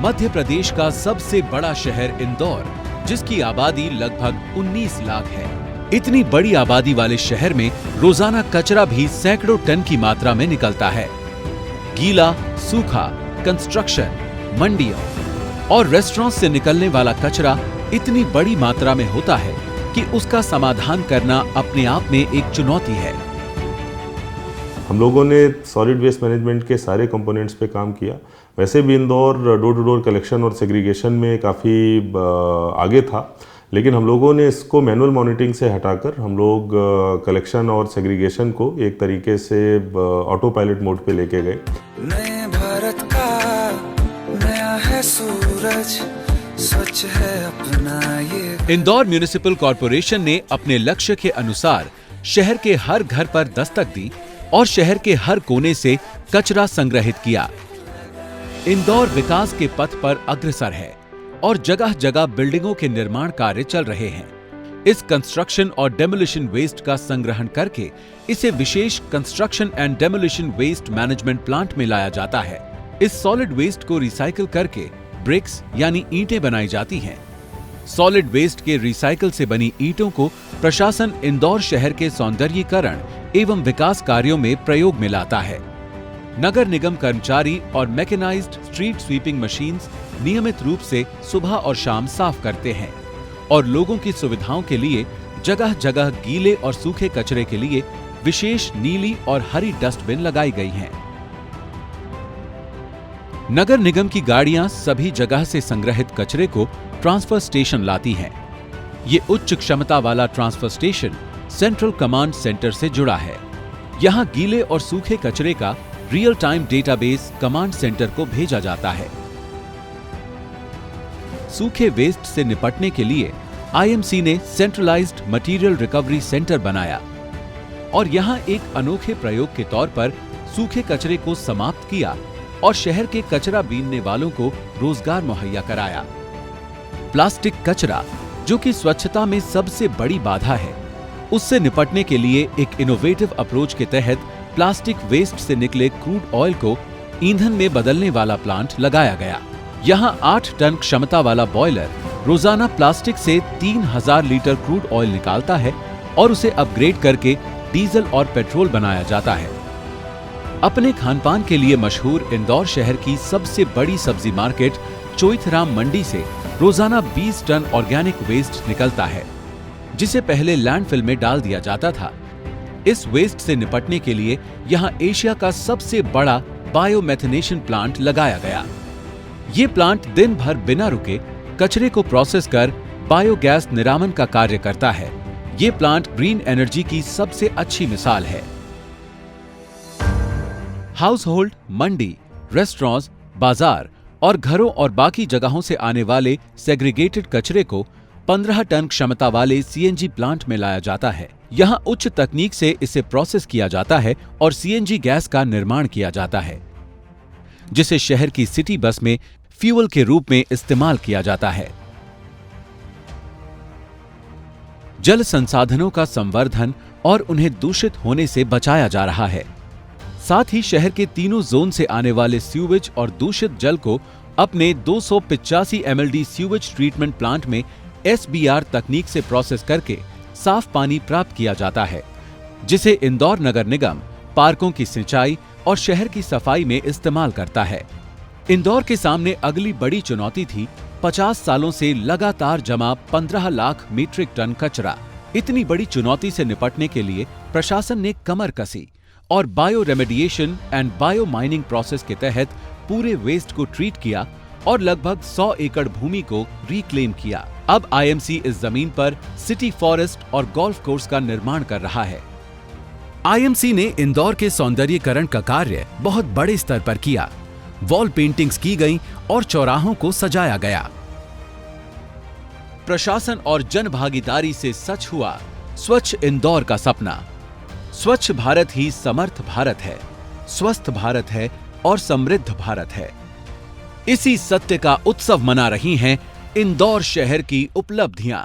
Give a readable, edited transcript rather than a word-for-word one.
मध्य प्रदेश का सबसे बड़ा शहर इंदौर, जिसकी आबादी लगभग 19 लाख है। इतनी बड़ी आबादी वाले शहर में रोजाना कचरा भी सैकड़ों टन की मात्रा में निकलता है। गीला, सूखा, कंस्ट्रक्शन, मंडियों और रेस्टोरेंट से निकलने वाला कचरा इतनी बड़ी मात्रा में होता है कि उसका समाधान करना अपने आप में एक चुनौती है। हम लोगों ने सॉलिड वेस्ट मैनेजमेंट के सारे कंपोनेंट्स पे काम किया। वैसे भी Indore door to door collection और सेग्रीगेशन में काफ़ी आगे था, लेकिन हम लोगों ने इसको मैनुअल मॉनिटरिंग से हटाकर हम लोग कलेक्शन और सेग्रीगेशन को एक तरीके से ऑटो पायलट मोड पे लेके गए। नए भारत का नया है सूरज, स्वच्छ है अपना ये। इंदौर म्युनिसिपल कॉर्पोरेशन ने अपने लक्ष्य के अनुसार शहर के हर घर पर दस्तक दी और शहर के हर कोने से कचरा संग्रहित किया। इंदौर विकास के पथ पर अग्रसर है और जगह जगह बिल्डिंगों के निर्माण कार्य चल रहे हैं। इस कंस्ट्रक्शन और डेमोलिशन वेस्ट का संग्रहण करके इसे विशेष construction and demolition waste management plant में लाया जाता है। इस सॉलिड वेस्ट को रिसाइकिल करके ब्रिक्स यानी ईंटें बनाई जाती हैं। सॉलिड वेस्ट के रिसाइकिल से बनी ईंटों को प्रशासन इंदौर शहर के सौंदर्यीकरण एवं विकास कार्यों में प्रयोग में लाता है। नगर निगम कर्मचारी और मैकेनाइज्ड स्ट्रीट स्वीपिंग मशीन्स नियमित रूप से सुबह और शाम साफ करते हैं और लोगों की सुविधाओं के लिए जगह जगह गीले और सूखे कचरे के लिए विशेष नीली और हरी डस्टबिन लगाई गई हैं। नगर निगम की गाड़ियां सभी जगह से संग्रहित कचरे को ट्रांसफर स्टेशन लाती हैं। ये उच्च क्षमता वाला transfer station central command centre से जुड़ा है। यहां गीले और सूखे कचरे का real time database command centre को भेजा जाता है। सूखे वेस्ट से निपटने के लिए आईएमसी ने सेंट्रलाइज्ड मटेरियल रिकवरी सेंटर बनाया और यहां एक अनोखे प्रयोग के तौर पर सूखे कचरे को समाप्त किया और शहर के कचरा बीनने वालों को रोजगार मुहैया कराया। प्लास्टिक कचरा, जो कि स्वच्छता में सबसे बड़ी बाधा है, उससे निपटने के लिए एक इनोवेटिव अप्रोच के तहत प्लास्टिक वेस्ट से निकले क्रूड ऑयल को ईंधन में बदलने वाला प्लांट लगाया गया। यहाँ 8 टन क्षमता वाला बॉयलर रोजाना प्लास्टिक से 3000 लीटर क्रूड ऑयल निकालता है और उसे अपग्रेड करके डीजल और पेट्रोल बनाया जाता है। अपने खानपान के लिए मशहूर इंदौर शहर की सबसे बड़ी सब्जी मार्केट चोइथराम मंडी से रोजाना 20 टन ऑर्गेनिक वेस्ट निकलता है, जिसे पहले लैंडफिल में डाल दिया जाता था। इस वेस्ट से निपटने के लिए यहां एशिया का सबसे बड़ा बायोमेथनेशन प्लांट लगाया गया। ये प्लांट दिन भर बिना रुके कचरे को प्रोसेस कर बायोगैस निरामन का कार्य करता है। ये प्लांट ग्रीन एनर्जी की सबसे अच्छी मिसाल है। हाउस होल्ड, मंडी, रेस्टोरेंट्स, बाजार और घरों और बाकी जगहों से आने वाले सेग्रीगेटेड कचरे को 15 टन क्षमता वाले सीएनजी प्लांट में लाया जाता है। यहाँ उच्च तकनीक से इसे प्रोसेस किया जाता है और सीएनजी गैस का निर्माण किया जाता है, जिसे शहर की सिटी बस में फ्यूल के रूप में इस्तेमाल किया जाता है। जल संसाधनों का संवर्धन और उन्हें दूषित होने से बचाया जा रहा है। साथ ही शहर के तीनों जोन से आने वाले सीवेज और दूषित जल को अपने 285 MLD सीवेज ट्रीटमेंट प्लांट में SBR तकनीक से प्रोसेस करके साफ पानी प्राप्त किया जाता है, जिसे इंदौर नगर निगम पार्कों की सिंचाई और शहर की सफाई में इस्तेमाल करता है। इंदौर के सामने अगली बड़ी चुनौती थी 50 सालों से लगातार जमा 15 लाख मीट्रिक टन कचरा। इतनी बड़ी चुनौती से निपटने के लिए प्रशासन ने कमर कसी और bio remediation and bio mining process के तहत पूरे वेस्ट को ट्रीट किया और लगभग 100 एकड़ भूमि को रिक्लेम किया। अब आईएमसी इस जमीन पर सिटी फॉरेस्ट और गोल्फ कोर्स का निर्माण कर रहा है। आईएमसी ने इंदौर के सौंदर्यीकरण का कार्य बहुत बड़े स्तर पर किया। वॉल पेंटिंग्स की गई और चौराहों को सजाया गया। प्रशासन और जन भागीदारी से सच हुआ स्वच्छ इंदौर का सपना। स्वच्छ भारत ही समर्थ भारत है, स्वस्थ भारत है और समृद्ध भारत है। इसी सत्य का उत्सव मना रही हैं इंदौर शहर की उपलब्धियां।